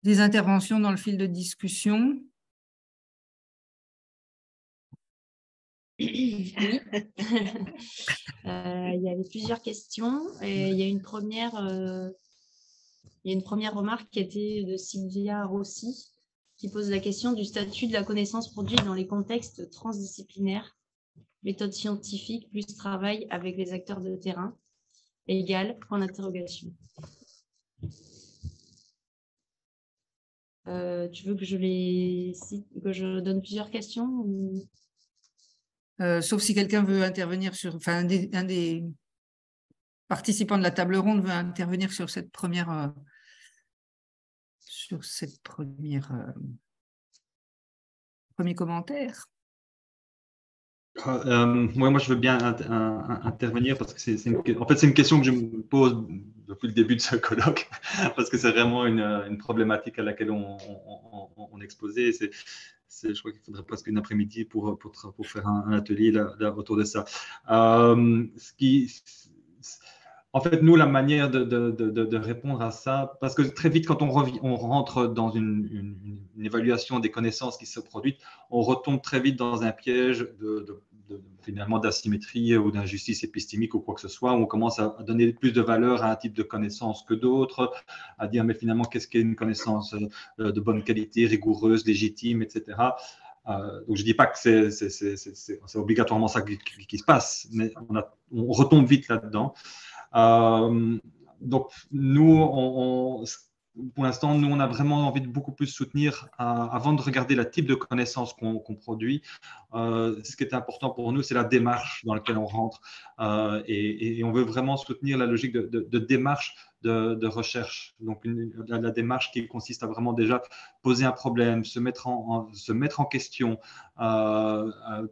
des interventions dans le fil de discussion? Oui. Il y avait plusieurs questions et il y a une première remarque qui était de Sylvia Rossi qui pose la question du statut de la connaissance produite dans les contextes transdisciplinaires, méthode scientifique plus travail avec les acteurs de terrain, égal, point d'interrogation. Tu veux que que je donne plusieurs questions ou... Sauf si quelqu'un veut intervenir un des participants de la table ronde veut intervenir sur cette première premier commentaire. Moi, je veux bien intervenir parce que c'est une question que je me pose depuis le début de ce colloque parce que c'est vraiment une problématique à laquelle on est exposé. Je crois qu'il faudrait presque une après-midi pour faire un atelier là, autour de ça. En fait, nous, la manière de répondre à ça, parce que très vite, quand on rentre dans une évaluation des connaissances qui se produisent, on retombe très vite dans un piège finalement d'asymétrie ou d'injustice épistémique ou quoi que ce soit, où on commence à donner plus de valeur à un type de connaissance que d'autres, à dire mais finalement qu'est-ce qu'est une connaissance de bonne qualité, rigoureuse, légitime, etc. Donc je ne dis pas que c'est obligatoirement ça qui se passe, mais on retombe vite là-dedans. Donc nous, pour l'instant, nous, on a vraiment envie de beaucoup plus soutenir, avant de regarder le type de connaissances qu'on produit, ce qui est important pour nous, c'est la démarche dans laquelle on rentre. Et on veut vraiment soutenir la logique de démarche de recherche. Donc, la démarche qui consiste à vraiment déjà poser un problème, se mettre en question,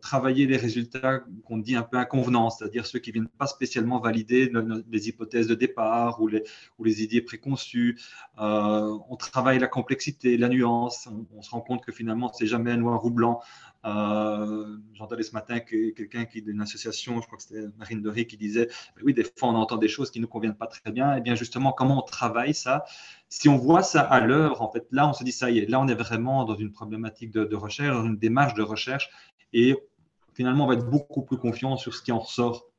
travailler les résultats qu'on dit un peu inconvenants, c'est-à-dire ceux qui ne viennent pas spécialement valider les hypothèses de départ ou les idées préconçues. On travaille la complexité, la nuance. On se rend compte que finalement, c'est jamais un noir ou blanc. J'entendais ce matin quelqu'un d'une association, je crois que c'était Marine Doré, qui disait oui, des fois on entend des choses qui ne nous conviennent pas très bien. Et bien justement, comment on travaille ça? Si on voit ça à l'œuvre, en fait, là on se dit ça y est, là on est vraiment dans une problématique de recherche, dans une démarche de recherche, et finalement on va être beaucoup plus confiant sur ce qui en ressort.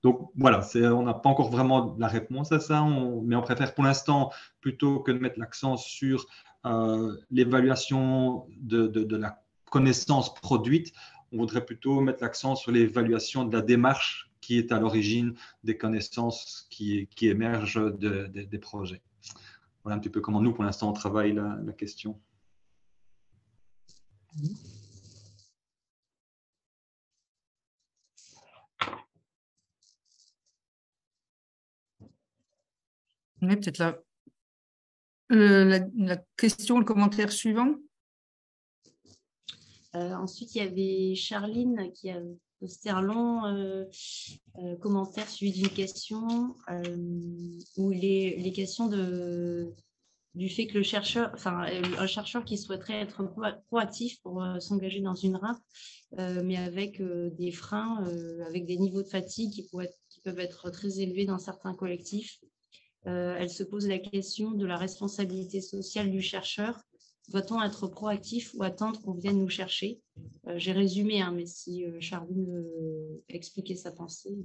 Donc voilà, on n'a pas encore vraiment la réponse à ça, mais on préfère pour l'instant, plutôt que de mettre l'accent sur l'évaluation de la connaissance produite, on voudrait plutôt mettre l'accent sur l'évaluation de la démarche qui est à l'origine des connaissances qui émergent des projets. Voilà un petit peu comment nous, pour l'instant, on travaille la question. Oui, peut-être la question, le commentaire suivant. Ensuite, il y avait Charline qui a posté un long commentaire suivi d'une question où les questions du fait que un chercheur qui souhaiterait être proactif pour s'engager dans une RAP, mais avec des freins, avec des niveaux de fatigue qui peuvent être très élevés dans certains collectifs. Elle se pose la question de la responsabilité sociale du chercheur. Doit-on être proactif ou attendre qu'on vienne nous chercher? J'ai résumé, mais si Charline veut expliquer sa pensée.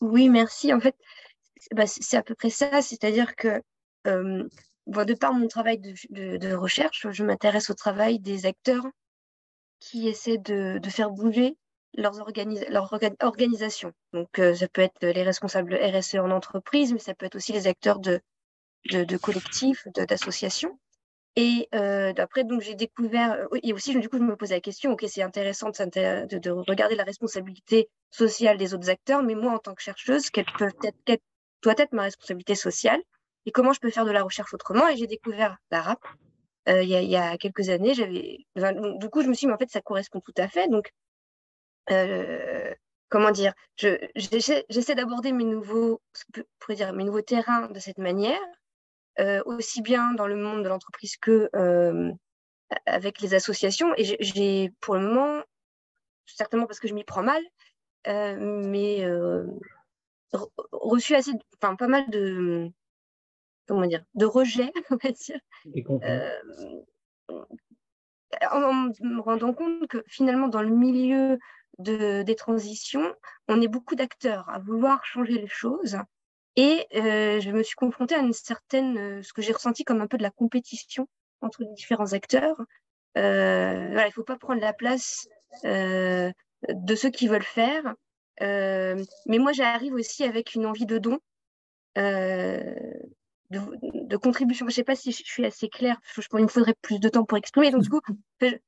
Oui, merci. En fait, c'est à peu près ça. C'est-à-dire que, de par mon travail de recherche, je m'intéresse au travail des acteurs qui essaient de faire bouger leur organisation. Donc, ça peut être les responsables RSE en entreprise, mais ça peut être aussi les acteurs de collectifs, d'associations. Et après, donc, j'ai découvert, et aussi, du coup, je me posais la question, ok, c'est intéressant de regarder la responsabilité sociale des autres acteurs, mais moi, en tant que chercheuse, quelle doit être ma responsabilité sociale et comment je peux faire de la recherche autrement? Et j'ai découvert la RAP il y a quelques années. Du coup, je me suis dit, mais en fait, ça correspond tout à fait. Donc, comment dire, j'essaie d'aborder mes nouveaux terrains de cette manière. Aussi bien dans le monde de l'entreprise que avec les associations. Et j'ai pour le moment, certainement parce que je m'y prends mal, mais reçu pas mal de, comment dire, de rejets, on va dire, en me rendant compte que finalement, dans le milieu des transitions, on est beaucoup d'acteurs à vouloir changer les choses. Et je me suis confrontée à une certaine, ce que j'ai ressenti comme un peu de la compétition entre les différents acteurs. Voilà, il ne faut pas prendre la place de ceux qui veulent faire. Mais moi, j'arrive aussi avec une envie de don, de contribution. Je ne sais pas si je suis assez claire. Il me faudrait plus de temps pour exprimer. Donc, du coup,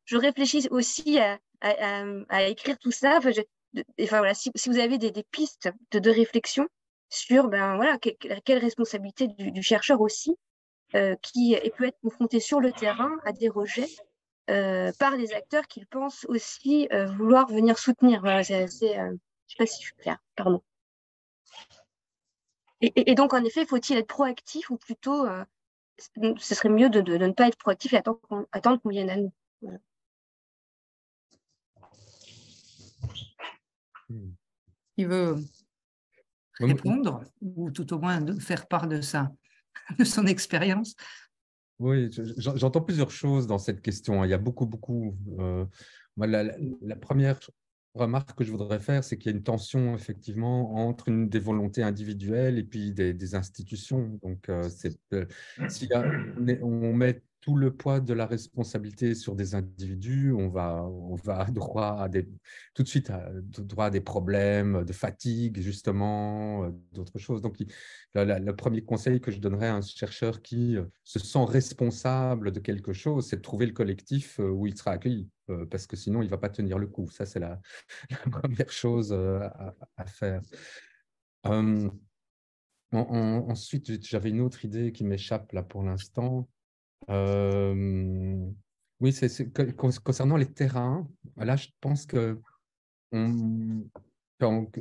je réfléchis aussi à écrire tout ça. Voilà, si vous avez des pistes de réflexion sur voilà, quelle responsabilité du chercheur aussi, qui peut être confronté sur le terrain à des rejets par des acteurs qu'il pense aussi vouloir venir soutenir. Voilà, je ne sais pas si je suis claire, pardon. Et donc, en effet, faut-il être proactif ou plutôt, ce serait mieux de ne pas être proactif et attendre qu'on vienne à nous. Voilà. Qui veut répondre ou tout au moins de faire part de son expérience? Oui, j'entends plusieurs choses dans cette question. Il y a beaucoup. Moi, la première remarque que je voudrais faire, c'est qu'il y a une tension effectivement entre des volontés individuelles et puis des institutions. Donc, si on met tout le poids de la responsabilité sur des individus, on va tout de suite droit à des problèmes de fatigue, justement, d'autres choses. Donc, le premier conseil que je donnerais à un chercheur qui se sent responsable de quelque chose, c'est de trouver le collectif où il sera accueilli, parce que sinon, il ne va pas tenir le coup. Ça, c'est la première chose à faire. Ensuite, j'avais une autre idée qui m'échappe là pour l'instant. Oui, concernant les terrains, là, je pense que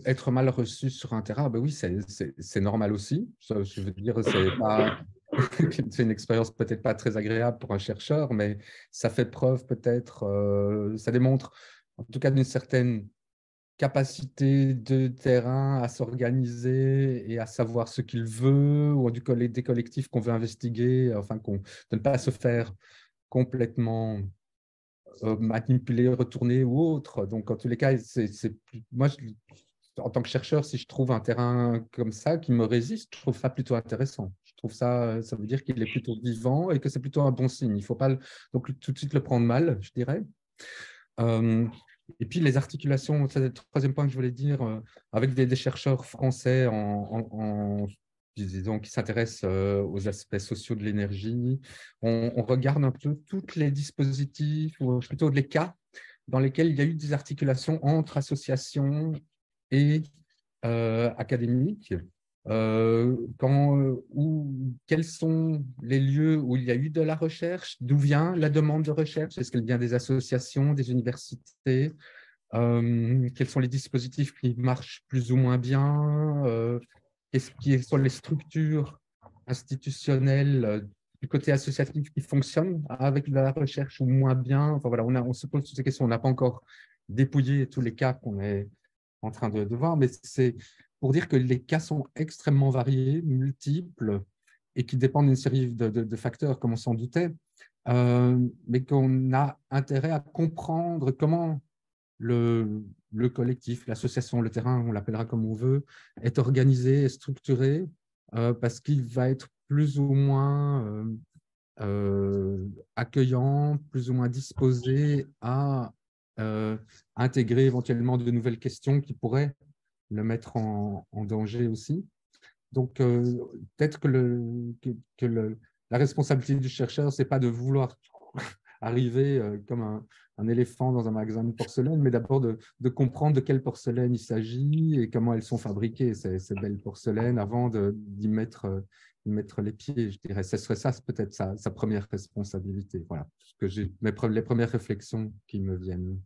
être mal reçu sur un terrain, ben oui, c'est normal aussi. Je veux dire, c'est une expérience peut-être pas très agréable pour un chercheur, mais ça fait preuve peut-être, ça démontre en tout cas d'une certaine capacité de terrain à s'organiser et à savoir ce qu'il veut, ou des collectifs qu'on veut investiguer, enfin, de ne pas se faire complètement manipuler, retourner ou autre. Donc, en tous les cas, moi, en tant que chercheur, si je trouve un terrain comme ça qui me résiste, je trouve ça plutôt intéressant. Je trouve ça veut dire qu'il est plutôt vivant et que c'est plutôt un bon signe. Il ne faut pas donc tout de suite le prendre mal, je dirais. Et puis les articulations, c'est le troisième point que je voulais dire, avec des chercheurs français disons, qui s'intéressent aux aspects sociaux de l'énergie. On regarde un peu tous les dispositifs, ou plutôt les cas dans lesquels il y a eu des articulations entre associations et académiques. Quels sont les lieux où il y a eu de la recherche, d'où vient la demande de recherche, est-ce qu'elle vient des associations, des universités, quels sont les dispositifs qui marchent plus ou moins bien, quelles sont les structures institutionnelles du côté associatif qui fonctionnent avec de la recherche ou moins bien. Enfin, voilà, on se pose toutes ces questions, on n'a pas encore dépouillé tous les cas qu'on est en train de voir, mais c'est pour dire que les cas sont extrêmement variés, multiples, et qui dépendent d'une série de facteurs, comme on s'en doutait, mais qu'on a intérêt à comprendre comment le collectif, l'association, le terrain, on l'appellera comme on veut, est organisé, est structuré, parce qu'il va être plus ou moins accueillant, plus ou moins disposé à intégrer éventuellement de nouvelles questions qui pourraient le mettre en danger aussi. Donc, peut-être que la responsabilité du chercheur, ce n'est pas de vouloir arriver comme un éléphant dans un magasin de porcelaine, mais d'abord de comprendre de quelle porcelaine il s'agit et comment elles sont fabriquées, ces belles porcelaines, avant d'y mettre les pieds, je dirais. Ce serait ça, peut-être sa première responsabilité. Voilà, les premières réflexions qui me viennent.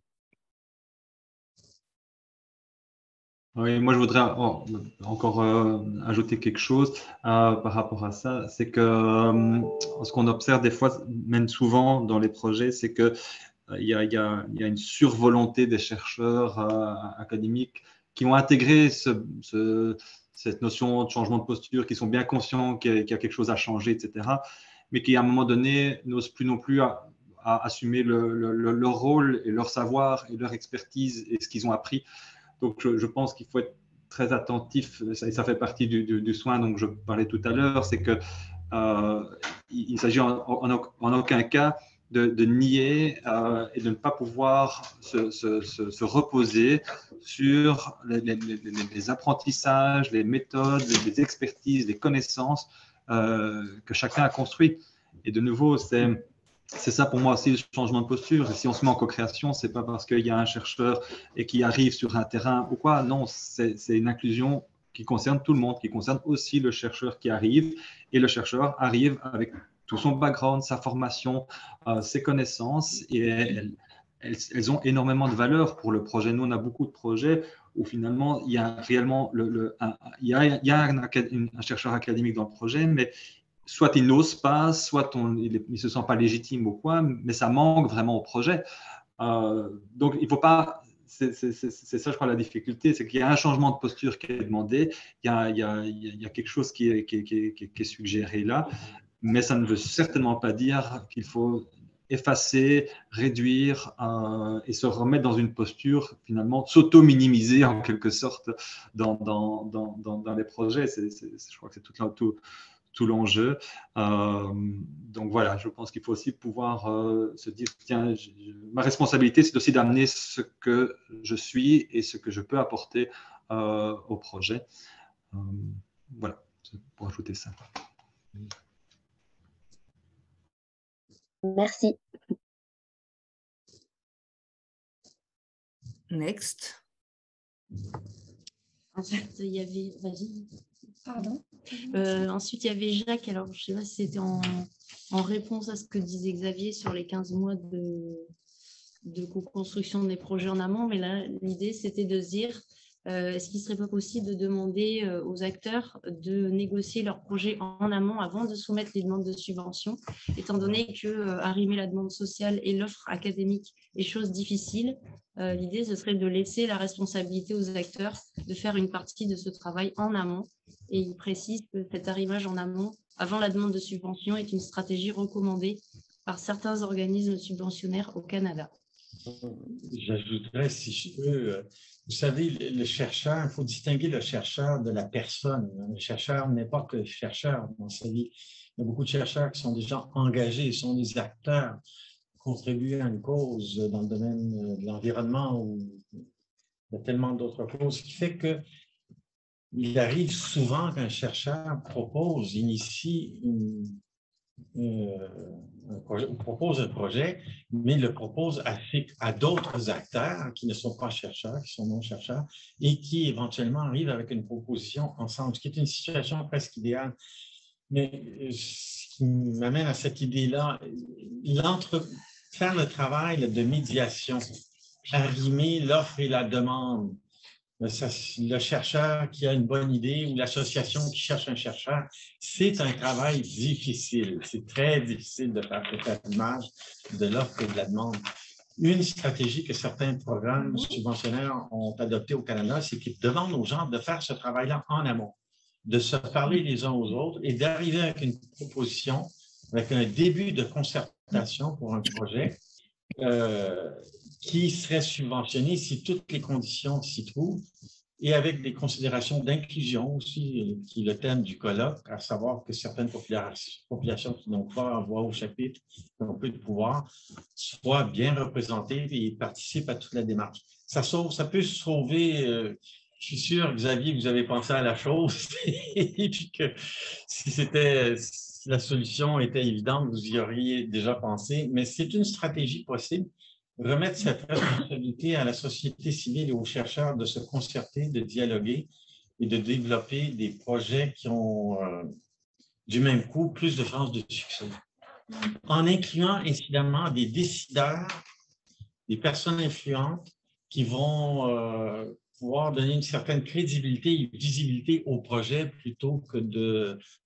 Oui, moi je voudrais encore ajouter quelque chose par rapport à ça. C'est que ce qu'on observe des fois, même souvent dans les projets, c'est que il y a une survolonté des chercheurs académiques qui ont intégré cette notion de changement de posture, qui sont bien conscients qu'il y a quelque chose à changer, etc., mais qui, à un moment donné, n'osent plus non plus à assumer leur rôle et leur savoir et leur expertise et ce qu'ils ont appris. Donc, je pense qu'il faut être très attentif, et ça fait partie du soin dont je parlais tout à l'heure, c'est que il s'agit en aucun cas de nier et de ne pas pouvoir se reposer sur les apprentissages, les méthodes, les expertises, les connaissances que chacun a construit. Et de nouveau, c'est ça pour moi aussi le changement de posture. Et si on se met en co-création, c'est pas parce qu'il y a un chercheur et qui arrive sur un terrain ou quoi. Non, c'est une inclusion qui concerne tout le monde, qui concerne aussi le chercheur qui arrive. Et le chercheur arrive avec tout son background, sa formation, ses connaissances. Et elles ont énormément de valeur pour le projet. Nous, on a beaucoup de projets où finalement, il y a réellement il y a un chercheur académique dans le projet, mais soit il n'ose pas, soit il ne se sent pas légitime au point, mais ça manque vraiment au projet. Donc, il ne faut pas... C'est ça, je crois, la difficulté, c'est qu'il y a un changement de posture qui est demandé, il y a quelque chose qui est suggéré là, mais ça ne veut certainement pas dire qu'il faut effacer, réduire et se remettre dans une posture, finalement, s'auto-minimiser en quelque sorte dans les projets. Je crois que c'est tout l'enjeu. Donc voilà, je pense qu'il faut aussi pouvoir se dire, tiens, ma responsabilité, c'est aussi d'amener ce que je suis et ce que je peux apporter au projet. Voilà, pour ajouter ça. Merci. Next. En fait, il y avait... Vas-y. Pardon. Ensuite, il y avait Jacques. Alors, je ne sais pas si c'était en réponse à ce que disait Xavier sur les 15 mois de co-construction des projets en amont. Mais là, l'idée, c'était de se dire, est-ce qu'il ne serait pas possible de demander aux acteurs de négocier leurs projets en amont avant de soumettre les demandes de subvention, étant donné que arrimer la demande sociale et l'offre académique est chose difficile. L'idée, ce serait de laisser la responsabilité aux acteurs de faire une partie de ce travail en amont. Et il précise que cet arrimage en amont, avant la demande de subvention, est une stratégie recommandée par certains organismes subventionnaires au Canada. J'ajouterais, si je peux, vous savez, le chercheur, il faut distinguer le chercheur de la personne. Le chercheur n'est pas que chercheur dans sa vie. Il y a beaucoup de chercheurs qui sont déjà engagés, sont des acteurs, contribuent à une cause dans le domaine de l'environnement ou il y a tellement d'autres causes qui fait que il arrive souvent qu'un chercheur initie propose un projet, mais le propose à d'autres acteurs qui ne sont pas chercheurs, qui sont non-chercheurs, et qui éventuellement arrivent avec une proposition ensemble, ce qui est une situation presque idéale. Mais ce qui m'amène à cette idée-là, faire le travail de médiation, arrimer l'offre et la demande, le chercheur qui a une bonne idée ou l'association qui cherche un chercheur, c'est un travail difficile. C'est très difficile de faire cette image de l'offre et de la demande. Une stratégie que certains programmes subventionnaires ont adoptée au Canada, c'est qu'ils demandent aux gens de faire ce travail-là en amont, de se parler les uns aux autres et d'arriver avec une proposition, avec un début de concertation pour un projet qui serait subventionné si toutes les conditions s'y trouvent et avec des considérations d'inclusion aussi, qui est le thème du colloque, à savoir que certaines populations qui n'ont pas voix au chapitre, qui ont peu de pouvoir, soient bien représentées et participent à toute la démarche. Ça peut sauver, je suis sûr, Xavier, que vous avez pensé à la chose et puis que si la solution était évidente, vous y auriez déjà pensé, mais c'est une stratégie possible. Remettre cette responsabilité à la société civile et aux chercheurs de se concerter, de dialoguer et de développer des projets qui ont, du même coup, plus de chances de succès. En incluant incidemment des décideurs, des personnes influentes qui vont pouvoir donner une certaine crédibilité et visibilité au projet plutôt que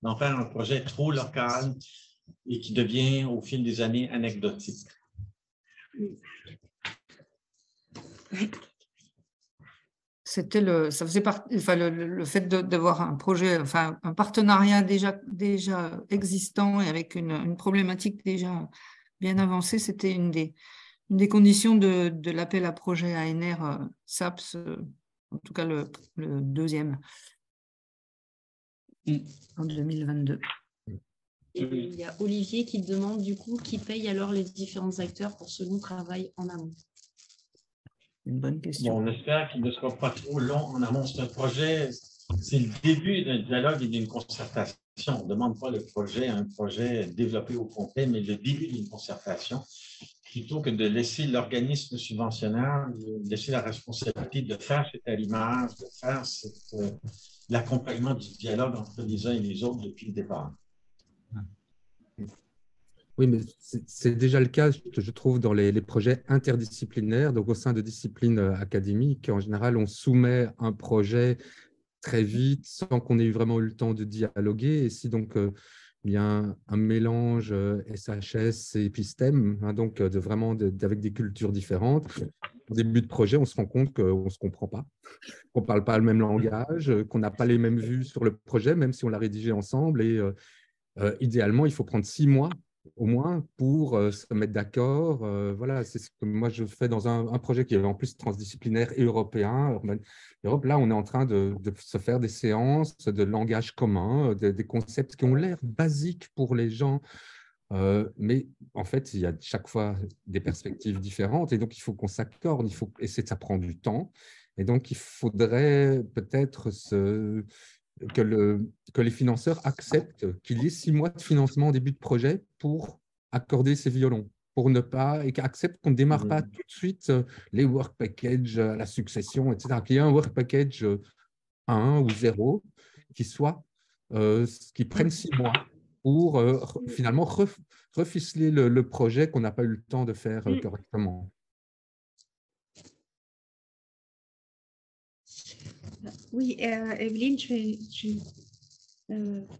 d'en faire un projet trop local et qui devient au fil des années anecdotique. ça faisait partie, enfin, le fait d'avoir un projet, enfin, un partenariat déjà existant et avec une problématique déjà bien avancée, c'était une des conditions de l'appel à projet ANR SAPS, en tout cas le deuxième, en 2022. Et il y a Olivier qui demande du coup qui paye alors les différents acteurs pour ce long travail en amont. Une bonne question. Bon, on espère qu'il ne sera pas trop long en amont. C'est un projet, c'est le début d'un dialogue et d'une concertation. On ne demande pas un projet développé au complet, mais le début d'une concertation, plutôt que de laisser l'organisme subventionnaire, laisser la responsabilité de faire cet allumage, de faire l'accompagnement du dialogue entre les uns et les autres depuis le départ. Oui, mais c'est déjà le cas, je trouve, dans les projets interdisciplinaires. Donc, au sein de disciplines académiques, en général, on soumet un projet très vite sans qu'on ait vraiment eu le temps de dialoguer. Et si donc il y a un mélange SHS et épistem, hein, donc avec des cultures différentes, au début de projet, on se rend compte qu'on ne se comprend pas, qu'on ne parle pas le même langage, qu'on n'a pas les mêmes vues sur le projet, même si on l'a rédigé ensemble. Et idéalement, il faut prendre 6 mois au moins pour se mettre d'accord. Voilà, c'est ce que moi je fais dans un projet qui est en plus transdisciplinaire et européen. Europe, là, on est en train de se faire des séances de langage commun, des concepts qui ont l'air basiques pour les gens. Mais en fait, il y a chaque fois des perspectives différentes et donc il faut qu'on s'accorde, et ça prend du temps. Et donc, il faudrait peut-être que les financeurs acceptent qu'il y ait 6 mois de financement au début de projet pour accorder ces violons, pour ne pas, et qu'acceptent qu'on ne démarre pas tout de suite les work packages à la succession, etc. Qu'il y ait un work package 1 ou 0 qui prenne 6 mois pour finalement reficeler le projet qu'on n'a pas eu le temps de faire correctement. Oui, Evelyne, je vais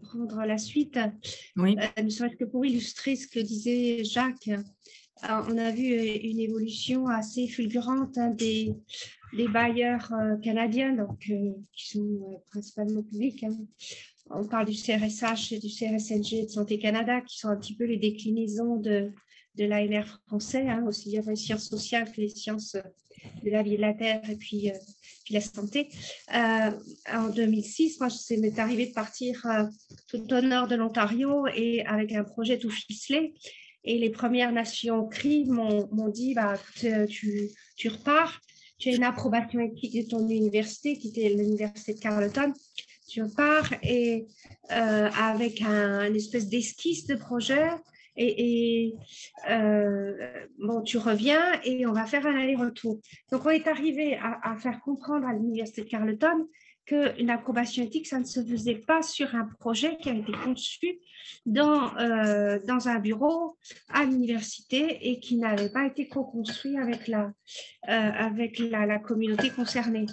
prendre la suite. Oui. Ne serait-ce que pour illustrer ce que disait Jacques, on a vu une évolution assez fulgurante des bailleurs canadiens, donc, qui sont principalement publics. Hein. On parle du CRSH et du CRSNG de Santé Canada, qui sont un petit peu les déclinaisons de l'ANR français, hein, aussi bien les sciences sociales que les sciences de la vie de la Terre et puis la santé. En 2006, moi, ça m'est arrivé de partir tout au nord de l'Ontario et avec un projet tout ficelé. Et les Premières Nations CRI m'ont dit, bah, tu repars, tu as une approbation éthique de ton université, qui était l'université de Carleton. Tu repars et avec une espèce d'esquisse de projet. Bon, tu reviens et on va faire un aller-retour. Donc, on est arrivé à faire comprendre à l'université de Carleton qu'une approbation éthique, ça ne se faisait pas sur un projet qui a été conçu dans un bureau à l'université et qui n'avait pas été co-construit avec la communauté concernée.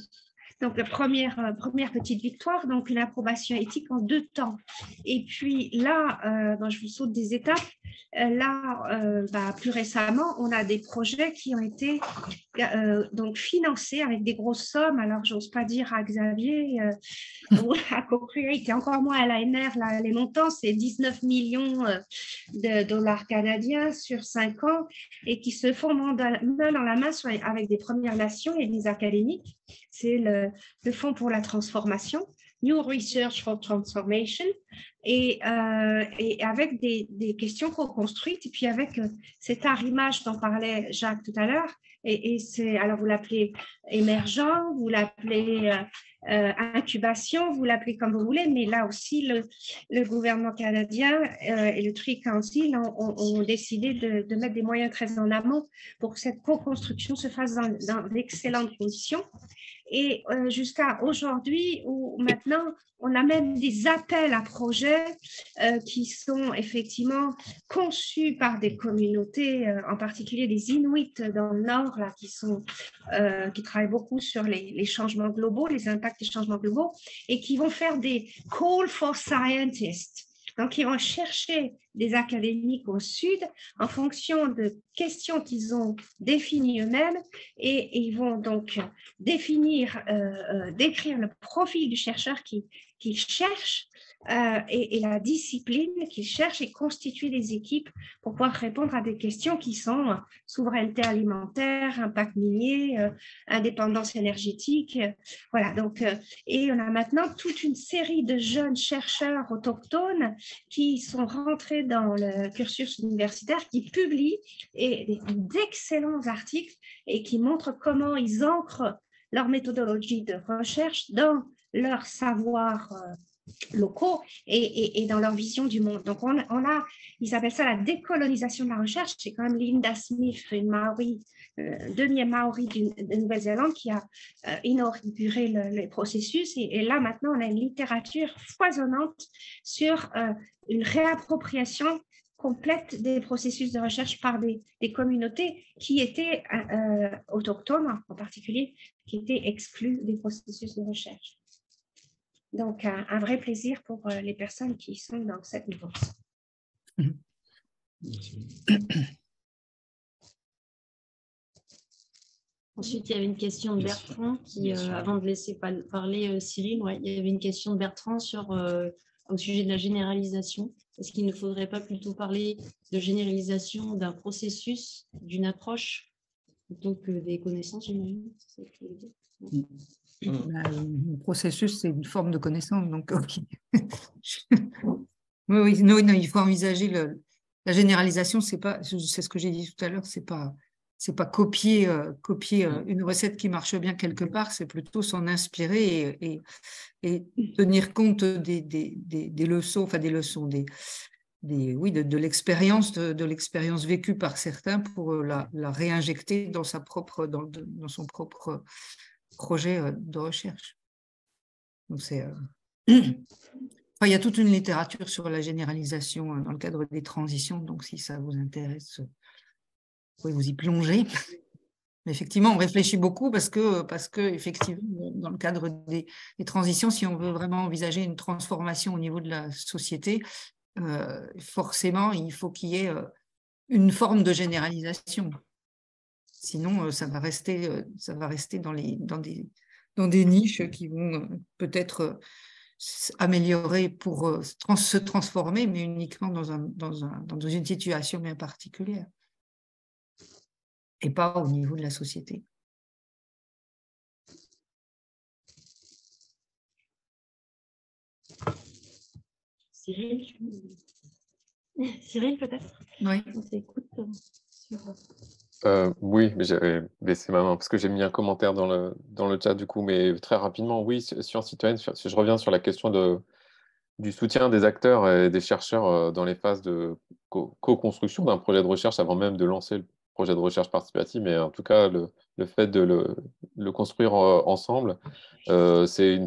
Donc, première petite victoire, donc une approbation éthique en 2 temps. Et puis là, je vous saute des étapes. Plus récemment, on a des projets qui ont été donc financés avec des grosses sommes. Alors, j'ose pas dire à Xavier ou à Copriorité, encore moins à l'ANR, les montants, c'est 19 millions de dollars canadiens sur 5 ans et qui se font main dans la main avec des Premières Nations et des académiques. C'est le Fonds pour la transformation, New Research for Transformation, et avec des questions co-construites, et puis avec cet arrimage dont parlait Jacques tout à l'heure, alors vous l'appelez émergent, vous l'appelez incubation, vous l'appelez comme vous voulez, mais là aussi le gouvernement canadien et le Tri Council ont décidé de mettre des moyens très en amont pour que cette co-construction se fasse dans d'excellentes conditions. Et jusqu'à aujourd'hui, où maintenant, on a même des appels à projets qui sont effectivement conçus par des communautés, en particulier des Inuits dans le Nord, là, qui travaillent beaucoup sur les changements globaux, les impacts des changements globaux, et qui vont faire des call for scientists. Donc, ils vont chercher des académiques au sud en fonction de questions qu'ils ont définies eux-mêmes et ils vont donc décrire le profil du chercheur qu'ils cherchent et la discipline qu'ils cherchent et constituer des équipes pour pouvoir répondre à des questions qui sont souveraineté alimentaire, impact minier, indépendance énergétique. Voilà, donc, et on a maintenant toute une série de jeunes chercheurs autochtones qui sont rentrés dans le cursus universitaire, qui publient d'excellents articles et qui montrent comment ils ancrent leur méthodologie de recherche dans leur savoir locaux et dans leur vision du monde. Donc, ils appellent ça la décolonisation de la recherche. C'est quand même Linda Smith, une Maori, demi-Maori de Nouvelle-Zélande, qui a inauguré le processus. Et là, maintenant, on a une littérature foisonnante sur une réappropriation complète des processus de recherche par des communautés qui étaient autochtones, en particulier, qui étaient exclues des processus de recherche. Donc, un vrai plaisir pour les personnes qui sont dans cette mouvance. Ensuite, il y avait une question de Bertrand, qui, avant de laisser parler Cyril, il y avait une question de Bertrand au sujet de la généralisation. Est-ce qu'il ne faudrait pas plutôt parler de généralisation d'un processus, d'une approche, plutôt que des connaissances, j'imagine? C'est ce que je veux dire. Le processus, c'est une forme de connaissance, donc ok. Oui, non, il faut envisager la généralisation, c'est ce que j'ai dit tout à l'heure, c'est pas copier une recette qui marche bien quelque part, c'est plutôt s'en inspirer et tenir compte des leçons, enfin des leçons, de l'expérience, de l'expérience vécue par certains pour la réinjecter dans son propre projet de recherche. Donc il y a toute une littérature sur la généralisation dans le cadre des transitions, donc si ça vous intéresse, vous pouvez vous y plonger. Mais effectivement, on réfléchit beaucoup parce que effectivement, dans le cadre des transitions, si on veut vraiment envisager une transformation au niveau de la société, forcément, il faut qu'il y ait une forme de généralisation. Sinon, ça va rester dans des niches qui vont peut-être améliorer pour se transformer, mais uniquement dans une situation bien particulière et pas au niveau de la société. Cyril, peut-être? Oui. On s'écoute sur... Oui, mais j'avais baissé ma main parce que j'ai mis un commentaire dans le chat du coup, mais très rapidement, oui, Sciences Citoyennes, je reviens sur la question du soutien des acteurs et des chercheurs dans les phases de co-construction d'un projet de recherche avant même de lancer le projet de recherche participative, mais en tout cas, le fait de le construire ensemble, c'est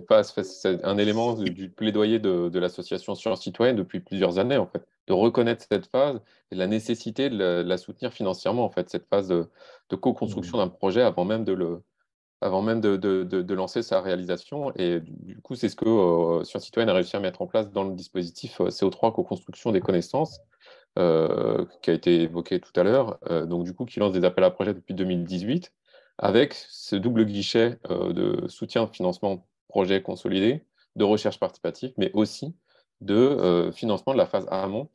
un élément du plaidoyer de l'association Sciences Citoyennes depuis plusieurs années, en fait, de reconnaître cette phase et la nécessité de la soutenir financièrement, en fait, cette phase de co-construction d'un projet avant même de lancer sa réalisation. Et du coup, c'est ce que Sciences Citoyennes a réussi à mettre en place dans le dispositif CO3 co-construction des connaissances, qui a été évoqué tout à l'heure, donc du coup, qui lance des appels à projets depuis 2018, avec ce double guichet de soutien, financement, projet consolidé, de recherche participative, mais aussi de financement de la phase amont,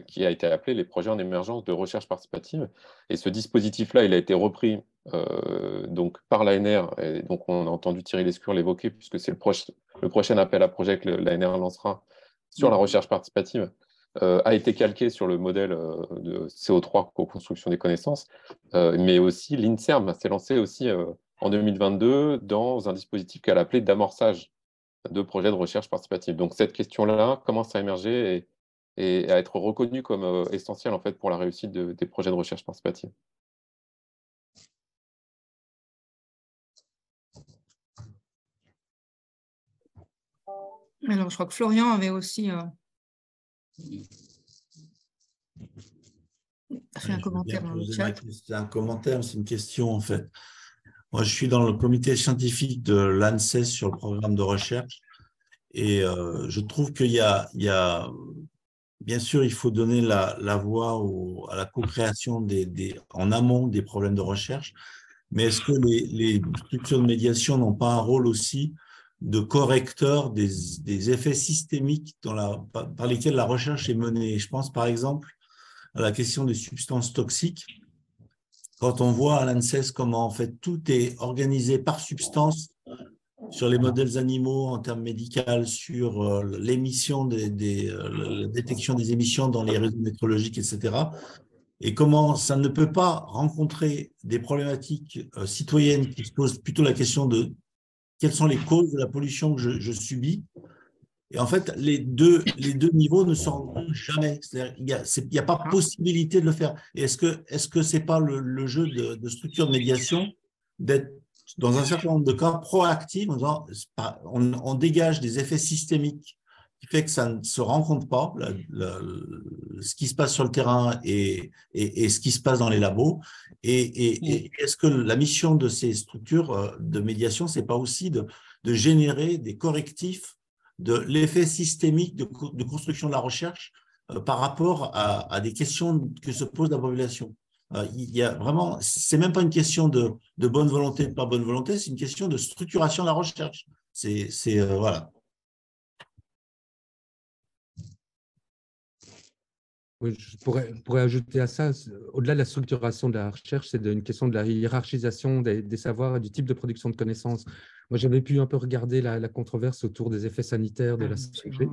qui a été appelé les projets en émergence de recherche participative. Et ce dispositif-là, il a été repris donc par l'ANR, et donc on a entendu Thierry Lescure l'évoquer, puisque c'est le prochain appel à projet que l'ANR lancera sur la recherche participative, a été calqué sur le modèle de CO3, co-construction des connaissances, mais aussi l'INSERM s'est lancé aussi en 2022 dans un dispositif qu'elle a appelé d'amorçage de projets de recherche participative. Donc cette question-là commence à émerger et à être reconnue comme essentielle en fait, pour la réussite des projets de recherche participative. Alors, je crois que Florian avait aussi fait un commentaire dans le chat. C'est un commentaire, c'est une question en fait. Moi, je suis dans le comité scientifique de l'ANSES sur le programme de recherche et je trouve qu'il y a bien sûr, il faut donner la voie à la co-création en amont des problèmes de recherche, mais est-ce que les structures de médiation n'ont pas un rôle aussi de correcteur des effets systémiques par lesquels la recherche est menée? Je pense par exemple à la question des substances toxiques. Quand on voit à l'ANSES comment en fait tout est organisé par substance, sur les modèles animaux en termes médicaux, sur l'émission la détection des émissions dans les réseaux météorologiques, etc. Et comment ça ne peut pas rencontrer des problématiques citoyennes qui se posent plutôt la question de quelles sont les causes de la pollution que je subis. Et en fait, les deux niveaux ne se rencontrent jamais. C'est-à-dire, il n'y a pas possibilité de le faire. Et est-ce que c'est pas le jeu de structure de médiation d'être, dans un certain nombre de cas, proactif en disant on dégage des effets systémiques qui fait que ça ne se rencontre pas, ce qui se passe sur le terrain et ce qui se passe dans les labos. Et est-ce que la mission de ces structures de médiation, c'est pas aussi de générer des correctifs de l'effet systémique de construction de la recherche par rapport à des questions que se pose la population. Il y a vraiment, c'est même pas une question de bonne volonté, de pas bonne volonté, c'est une question de structuration de la recherche. Voilà. Oui, je pourrais ajouter à ça, au-delà de la structuration de la recherche, c'est une question de la hiérarchisation des savoirs et du type de production de connaissances. Moi, j'avais pu un peu regarder la controverse autour des effets sanitaires de la 5G.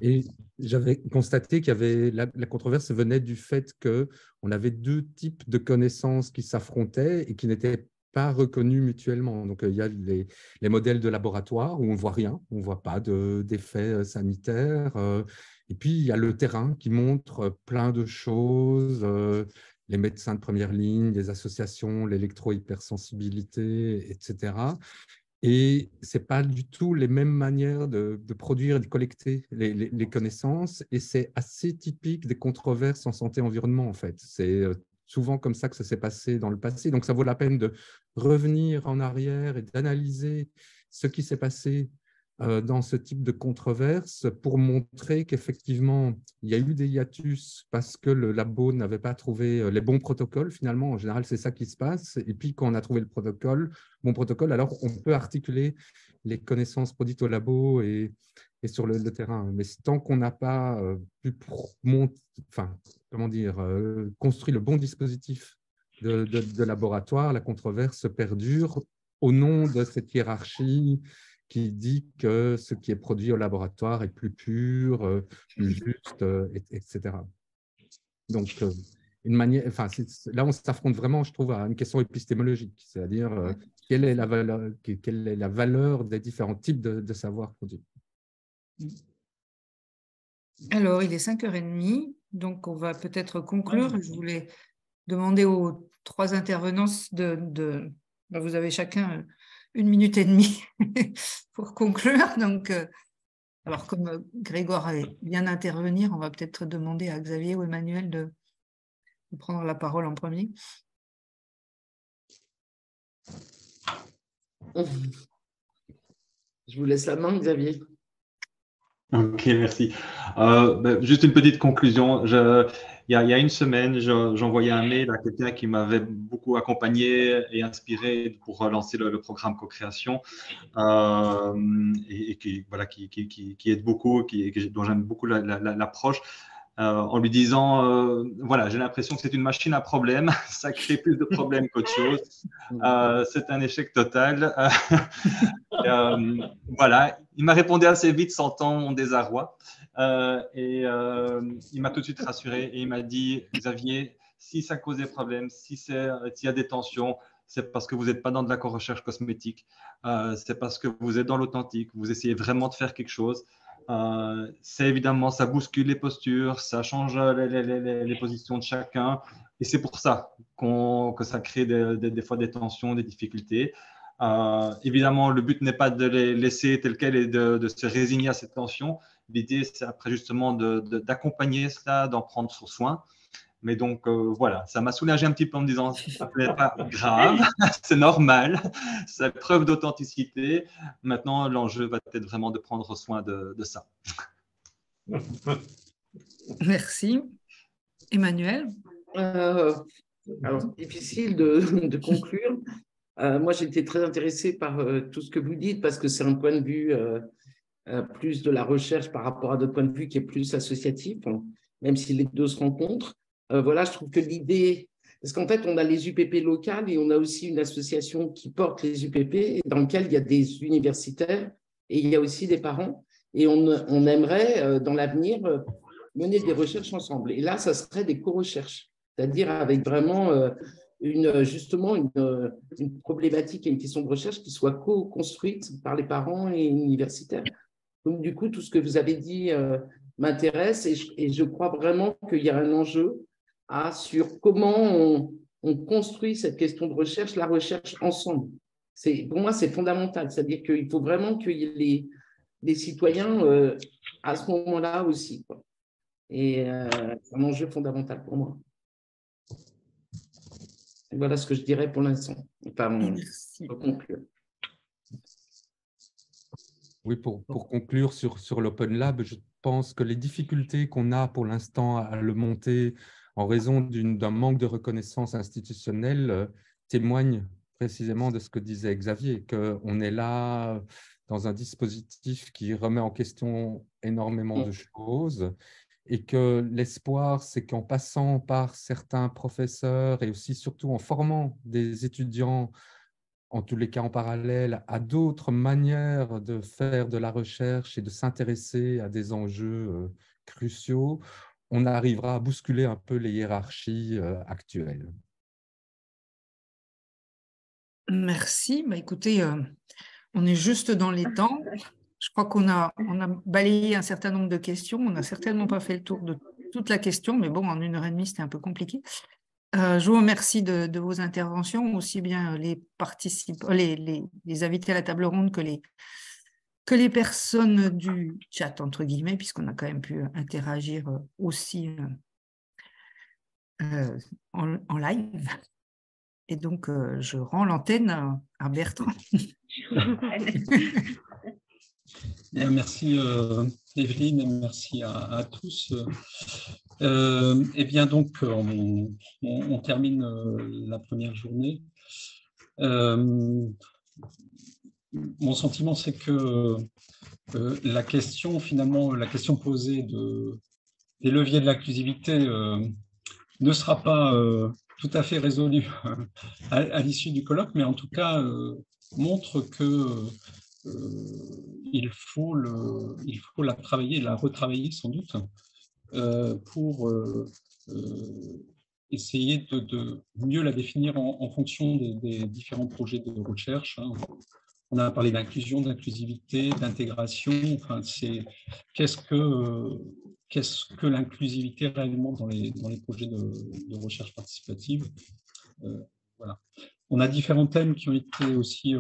Et j'avais constaté qu'il y avait la controverse venait du fait qu'on avait deux types de connaissances qui s'affrontaient et qui n'étaient pas reconnus mutuellement. Donc, il y a les modèles de laboratoire où on ne voit rien, on ne voit pas d'effets sanitaires. Et puis, il y a le terrain qui montre plein de choses, les médecins de première ligne, les associations, l'électro-hypersensibilité, etc. Et ce n'est pas du tout les mêmes manières de produire et de collecter les connaissances. Et c'est assez typique des controverses en santé-environnement, en fait. C'est souvent comme ça que ça s'est passé dans le passé. Donc, ça vaut la peine de revenir en arrière et d'analyser ce qui s'est passé dans ce type de controverse pour montrer qu'effectivement, il y a eu des hiatus parce que le labo n'avait pas trouvé les bons protocoles. Finalement, en général, c'est ça qui se passe. Et puis, quand on a trouvé le bon protocole, alors on peut articuler les connaissances produites au labo et sur le terrain. Mais tant qu'on n'a pas pu construit le bon dispositif de laboratoire, la controverse perdure au nom de cette hiérarchie qui dit que ce qui est produit au laboratoire est plus pur, plus juste, etc. Donc, là, on s'affronte vraiment, je trouve, à une question épistémologique, c'est-à-dire quelle est la valeur des différents types de savoirs produits. Alors, il est 5h30, donc on va peut-être conclure. Je voulais demander aux trois intervenants vous avez chacun 1 minute et demie pour conclure. Donc, alors, comme Grégoire vient d'intervenir, on va peut-être demander à Xavier ou Emmanuel de prendre la parole en premier. Je vous laisse la main, Xavier. Ok, merci. Juste une petite conclusion. Il y a une semaine, j'envoyais un mail à quelqu'un qui m'avait beaucoup accompagné et inspiré pour lancer le programme Co-Création et qui aide beaucoup, dont j'aime beaucoup l'approche. En lui disant, voilà, j'ai l'impression que c'est une machine à problèmes, ça crée plus de problèmes qu'autre chose, c'est un échec total. Voilà, il m'a répondu assez vite, sentant mon désarroi, il m'a tout de suite rassuré et il m'a dit, Xavier, si ça cause des problèmes, s'il y a des tensions, c'est parce que vous n'êtes pas dans de la recherche cosmétique, c'est parce que vous êtes dans l'authentique, vous essayez vraiment de faire quelque chose. C'est évidemment, ça bouscule les postures, ça change les positions de chacun et c'est pour ça que ça crée des fois des tensions, des difficultés. Évidemment, le but n'est pas de les laisser tel quel et de se résigner à cette tension. L'idée, c'est après justement d'accompagner cela, d'en prendre soin. Mais donc, voilà, ça m'a soulagé un petit peu en me disant, ça n'est pas grave, c'est normal, c'est preuve d'authenticité. Maintenant, l'enjeu va être vraiment de prendre soin de ça. Merci. Emmanuel? Alors, difficile de conclure. Moi, j'ai été très intéressée par tout ce que vous dites parce que c'est un point de vue plus de la recherche par rapport à d'autres points de vue qui est plus associatif, hein, même si les deux se rencontrent. Voilà, je trouve que l'idée, parce qu'en fait, on a les UPP locales et on a aussi une association qui porte les UPP dans laquelle il y a des universitaires et il y a aussi des parents. Et on aimerait, dans l'avenir, mener des recherches ensemble. Et là, ça serait des co-recherches, c'est-à-dire avec vraiment justement une problématique et une question de recherche qui soit co-construite par les parents et universitaires. Donc, du coup, tout ce que vous avez dit m'intéresse et je crois vraiment qu'il y a un enjeu sur comment on construit cette question de recherche, la recherche ensemble. Pour moi, c'est fondamental. C'est-à-dire qu'il faut vraiment qu'il y ait les citoyens à ce moment-là aussi, quoi. Et c'est un enjeu fondamental pour moi. Et voilà ce que je dirais pour l'instant. Pour conclure. Oui, pour conclure sur l'Open Lab, je pense que les difficultés qu'on a pour l'instant à le monter en raison d'un manque de reconnaissance institutionnelle témoignent précisément de ce que disait Xavier, qu'on est là dans un dispositif qui remet en question énormément de choses et que l'espoir, c'est qu'en passant par certains professeurs et aussi surtout en formant des étudiants, en tous les cas en parallèle, à d'autres manières de faire de la recherche et de s'intéresser à des enjeux cruciaux, on arrivera à bousculer un peu les hiérarchies actuelles. Merci. Écoutez, on est juste dans les temps. Je crois qu'on a balayé un certain nombre de questions. On n'a certainement pas fait le tour de toute la question, mais bon, en 1h30, c'était un peu compliqué. Je vous remercie de vos interventions, aussi bien les participants, les invités à la table ronde que les personnes du chat, entre guillemets, puisqu'on a quand même pu interagir aussi en live. Et donc, je rends l'antenne à Bertrand. Merci Evelyne et merci à tous. Eh bien donc, on termine la première journée. Mon sentiment, c'est que la question, finalement, la question posée des leviers de l'inclusivité ne sera pas tout à fait résolue à l'issue du colloque, mais en tout cas montre que il faut la travailler, la retravailler sans doute pour essayer de mieux la définir en fonction des différents projets de recherche. On a parlé d'inclusion, d'inclusivité, d'intégration. Enfin, qu'est-ce que l'inclusivité réellement dans les projets de recherche participative. Voilà. On a différents thèmes qui ont été aussi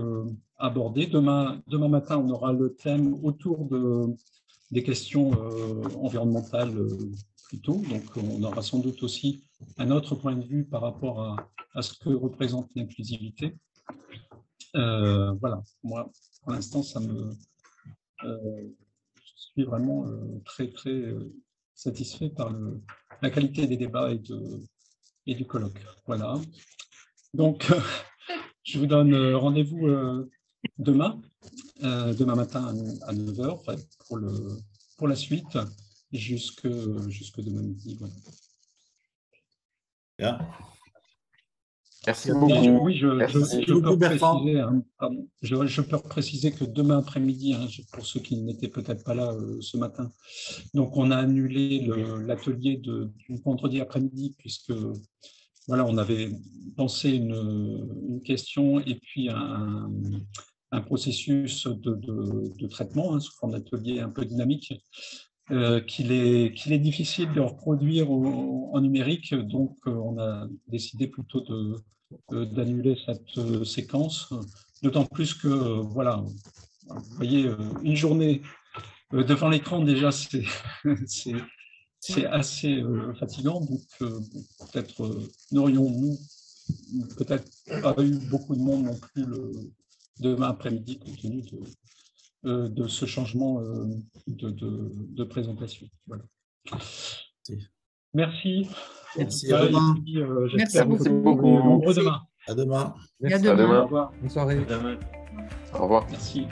abordés. Demain matin, on aura le thème autour des questions environnementales plutôt. Donc, on aura sans doute aussi un autre point de vue par rapport à ce que représente l'inclusivité. Voilà, moi, pour l'instant, je suis vraiment très, très satisfait par la qualité des débats et du colloque. Voilà. Donc, je vous donne rendez-vous demain matin à 9h pour la suite, jusque demain midi. Voilà. Yeah. Merci beaucoup. Oui, je peux préciser que demain après-midi, pour ceux qui n'étaient peut-être pas là ce matin, donc on a annulé l'atelier du vendredi après-midi puisque voilà, on avait pensé une question et puis un processus de traitement sous forme d'atelier un peu dynamique qu'il est difficile de reproduire en numérique, donc on a décidé plutôt d'annuler cette séquence, d'autant plus que, voilà, vous voyez, une journée devant l'écran, déjà, c'est assez fatigant, donc peut-être n'aurions-nous peut-être pas eu beaucoup de monde non plus demain après-midi, compte tenu de ce changement de présentation. Voilà. Merci. Merci, à demain. J'espère Merci que vous serez nombreux demain. À demain. Et à À demain. demain. Au revoir. Bonne soirée. Demain. Au revoir. Merci.